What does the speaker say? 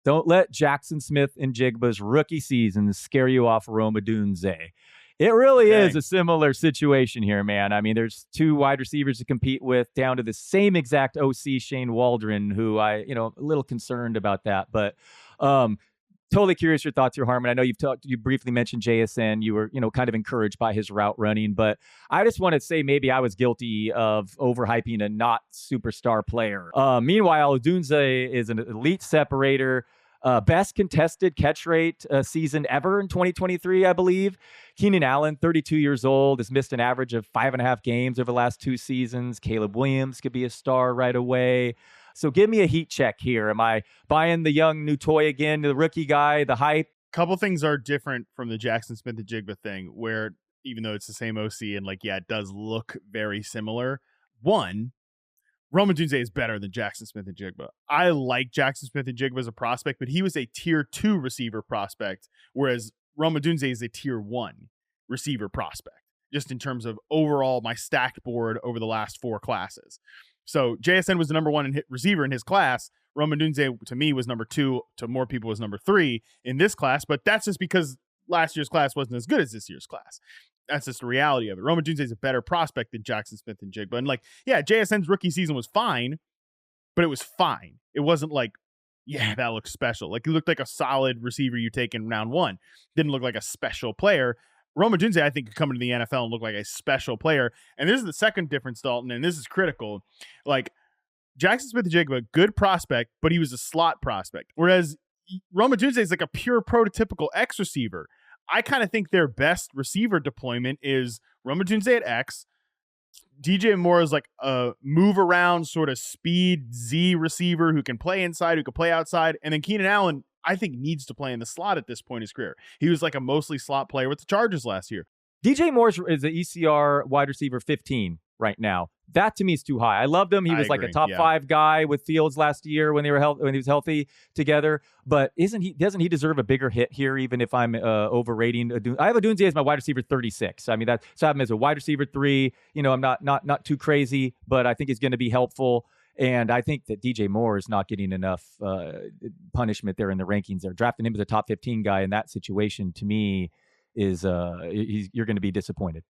Don't let Jackson Smith and Jigba's rookie season scare you off Rome Odunze. It really is a similar situation here, man. I mean, there's two wide receivers to compete with down to the same exact OC, Shane Waldron, who a little concerned about that. But totally curious your thoughts here, Harmon. I know you briefly mentioned JSN. You were, kind of encouraged by his route running, but I just want to say maybe I was guilty of overhyping a not superstar player. Meanwhile, Odunze is an elite separator. Best contested catch rate season ever in 2023, I believe. Keenan Allen, 32 years old, has missed an average of 5.5 games over the last 2 seasons. Caleb Williams could be a star right away. So give me a heat check here. Am I buying the young new toy again, the rookie guy, the hype? Couple things are different from the Jackson Smith and Jigba thing, where even though it's the same OC and it does look very similar. One, Rome Odunze is better than Jackson Smith and Jigba. I like Jackson Smith and Jigba as a prospect, but he was a tier 2 receiver prospect, whereas Rome Odunze is a tier 1 receiver prospect, just in terms of overall my stacked board over the last 4 classes. So JSN was the number 1 receiver in his class. Rome Odunze, to me, was number 2. To more people, was number 3 in this class. But that's just because last year's class wasn't as good as this year's class. That's just the reality of it. Rome Odunze is a better prospect than Jackson Smith and Jigba. And JSN's rookie season was fine, but it was fine. It wasn't that looks special. He looked like a solid receiver you take in round 1. Didn't look like a special player. Rome Odunze, I think, could come into the NFL and look like a special player. And this is the second difference, Dalton, and this is critical. Jackson Smith and Jigba, good prospect, but he was a slot prospect. Whereas Rome Odunze is a pure prototypical X receiver. I kind of think their best receiver deployment is Rome Odunze at X. DJ Moore is a move around sort of speed Z receiver who can play inside, who can play outside. And then Keenan Allen, I think, needs to play in the slot at this point in his career. He was a mostly slot player with the Chargers last year. DJ Moore is the ECR wide receiver 15 right now. That to me is too high. I loved him. He was a top 5 guy with Fields last year when he was healthy together. But doesn't he deserve a bigger hit here? Even if I'm overrating Odunze, I have Odunze as my wide receiver 36. I mean so I have him as a wide receiver 3. I'm not too crazy, but I think he's going to be helpful. And I think that DJ Moore is not getting enough punishment there in the rankings. They're drafting him as a top 15 guy in that situation. To me, is you're going to be disappointed.